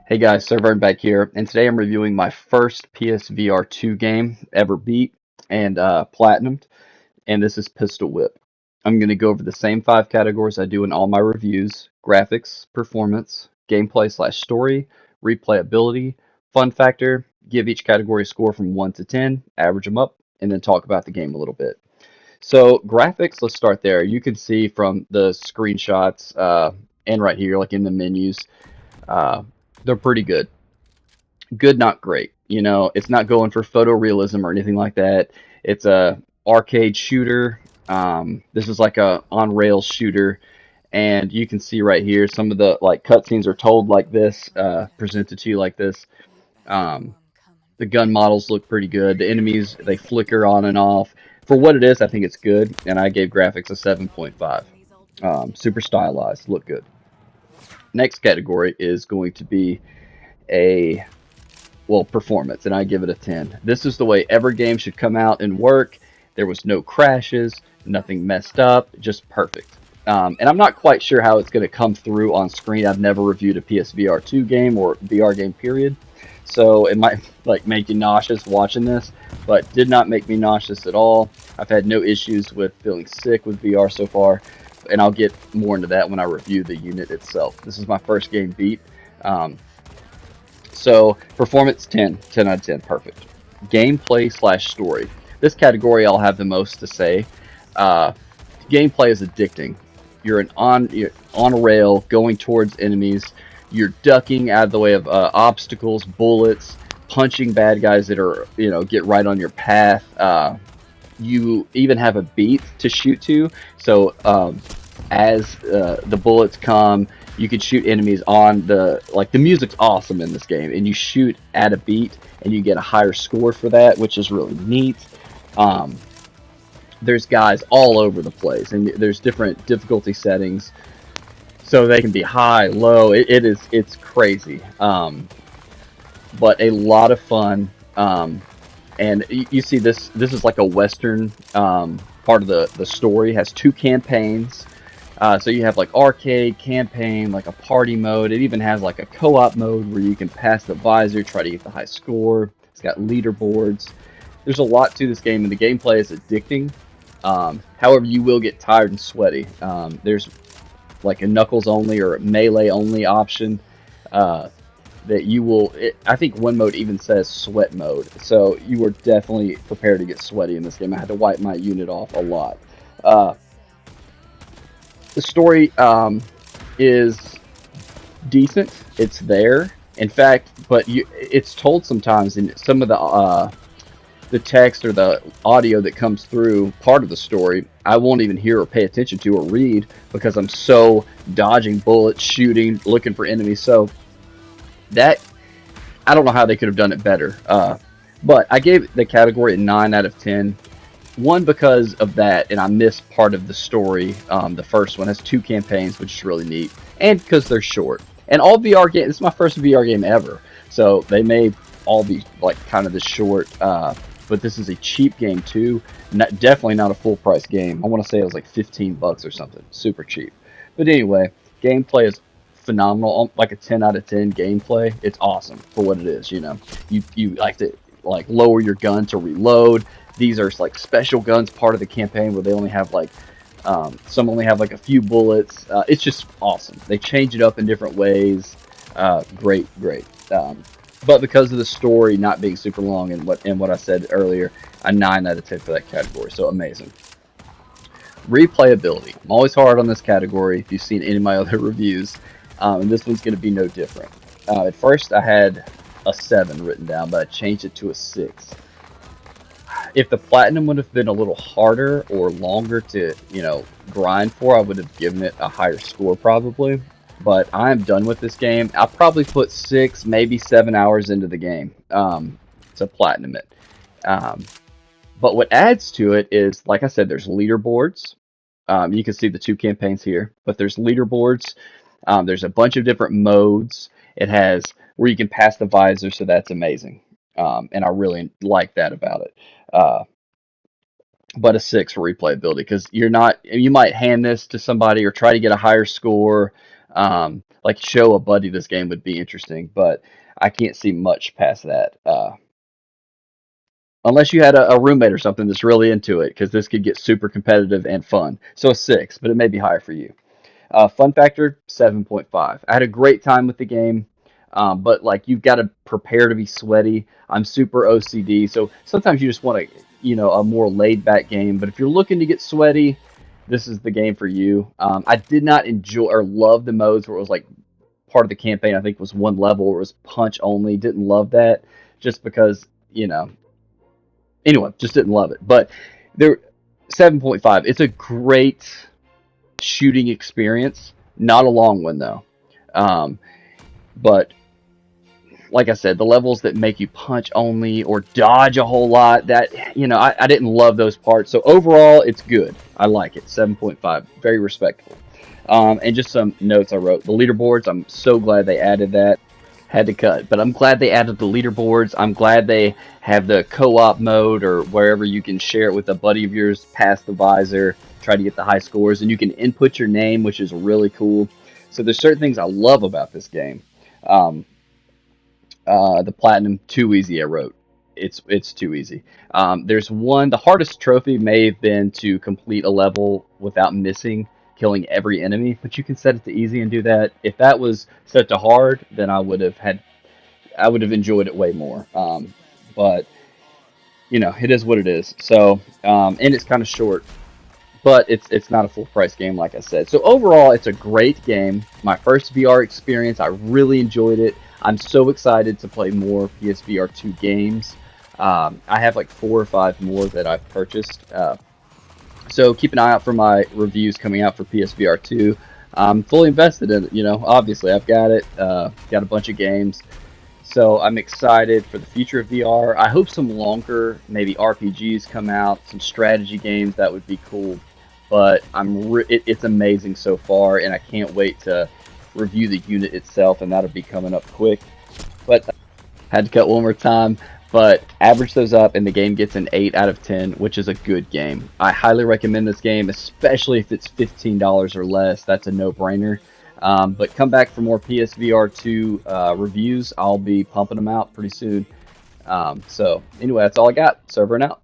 Hey guys, SirVern back here, and today I'm reviewing my first PSVR2 game ever beat and platinumed, and this is Pistol Whip. I'm going to go over the same 5 categories I do in all my reviews: graphics, performance, gameplay/story, replayability, fun factor, give each category a score from 1 to 10, average them up, and then talk about the game a little bit. So, graphics, let's start there. You can see from the screenshots and right here, like in the menus, uh, they're pretty good. Good, not great. It's not going for photorealism or anything like that. It's a arcade shooter. This is like a on rails shooter, and you can see right here some of the like cutscenes are told like this, presented to you like this. Um, the gun models look pretty good. The enemies they flicker on and off. For what it is, I think it's good, and I gave graphics a 7.5. Super stylized, look good. Next category is going to be a performance, and I give it a 10. This is the way every game should come out and work. There was no crashes, nothing messed up, just perfect. And I'm not quite sure how it's going to come through on screen. I've never reviewed a PSVR2 game or VR game, period. So it might like make you nauseous watching this, but did not make me nauseous at all. I've had no issues with feeling sick with VR so far, and I'll get more into that when I review the unit itself. This is my first game beat. So performance 10, 10 out of 10, perfect. Gameplay/story. This category I'll have the most to say. Uh, Gameplay is addicting. You're on a rail going towards enemies. You're ducking out of the way of obstacles, bullets, punching bad guys that are get right on your path. You even have a beat to shoot to. So as the bullets come, you can shoot enemies on the music's awesome in this game, and you shoot at a beat, and you get a higher score for that, which is really neat. Um, there's guys all over the place, and there's different difficulty settings, so they can be high, low. It's crazy, but a lot of fun. And you see this is like a western part of the story. It has 2 campaigns. So you have like arcade, campaign, like a party mode. It even has like a co-op mode where you can pass the visor, try to get the high score. It's got leaderboards. There's a lot to this game, and the gameplay is addicting. However, you will get tired and sweaty. There's like a knuckles only or a melee only option that you will. I think one mode even says sweat mode, so you are definitely prepared to get sweaty in this game. I had to wipe my unit off a lot. Uh, the story is decent. It's there, in fact, but it's told sometimes in some of the text or the audio that comes through part of the story. I won't even hear or pay attention to or read because I'm so dodging bullets, shooting, looking for enemies. So that I don't know how they could have done it better. But I gave the category a 9 out of 10. One, because of that, and I missed part of the story. The first one has 2 campaigns, which is really neat, and because they're short. And all VR games, this is my first VR game ever, so they may all be like kind of this short. But this is a cheap game too. Definitely not a full price game. I want to say it was like 15 bucks or something. Super cheap. But anyway, gameplay is phenomenal. Like a 10 out of 10 gameplay. It's awesome for what it is. You like to like lower your gun to reload. These are like special guns, part of the campaign where they only have like some only have like a few bullets. It's just awesome. They change it up in different ways. Great. But because of the story not being super long and what I said earlier, a 9 out of 10 for that category. So amazing. Replayability. I'm always hard on this category if you've seen any of my other reviews. And this one's going to be no different. At first I had a 7 written down, but I changed it to a 6. If the platinum would have been a little harder or longer to, grind for, I would have given it a higher score probably. But I'm done with this game. I'll probably put 6, maybe 7 hours into the game to platinum it. But what adds to it is, like I said, there's leaderboards. You can see the 2 campaigns here, but there's leaderboards. There's a bunch of different modes. It has where you can pass the visor, so that's amazing. And I really like that about it. But a 6 for replayability because you might hand this to somebody or try to get a higher score. Like show a buddy this game would be interesting, but I can't see much past that. Unless you had a roommate or something that's really into it, because this could get super competitive and fun. So a 6, but it may be higher for you. Fun factor, 7.5. I had a great time with the game, but like you've got to prepare to be sweaty. I'm super OCD, so sometimes you just want a more laid back game. But if you're looking to get sweaty, this is the game for you. I did not enjoy or love the modes where it was like part of the campaign. I think was one level where it was punch only. Didn't love that just because Anyway, just didn't love it. But there, 7.5. It's a great shooting experience. Not a long one though. Um, but like I said, the levels that make you punch only or dodge a whole lot, I didn't love those parts. So overall, it's good. I like it. 7.5. Very respectable. And just some notes I wrote. The leaderboards, I'm so glad they added that. Had to cut, but I'm glad they added the leaderboards. I'm glad they have the co-op mode or wherever you can share it with a buddy of yours, pass the visor, try to get the high scores, and you can input your name, which is really cool. So there's certain things I love about this game. Um, the platinum, too easy. I wrote it's too easy. There's one. The hardest trophy may have been to complete a level without missing, killing every enemy, but you can set it to easy and do that. If that was set to hard, then I would have enjoyed it way more. But it is what it is. So, and it's kind of short, but it's not a full price game, like I said. So overall, it's a great game. My first VR experience, I really enjoyed it. I'm so excited to play more PSVR2 games. I have like 4 or 5 more that I've purchased. So keep an eye out for my reviews coming out for PSVR2. I'm fully invested in it. Obviously I've got it. Got a bunch of games. So I'm excited for the future of VR. I hope some longer, maybe RPGs come out, some strategy games. That would be cool. But it's amazing so far, and I can't wait to review the unit itself, and that'll be coming up quick. But had to cut one more time. But average those up, and the game gets an 8 out of 10, which is a good game. I highly recommend this game, especially if it's $15 or less. That's a no-brainer. But come back for more PSVR2 reviews. I'll be pumping them out pretty soon. So anyway, that's all I got. SirVern out.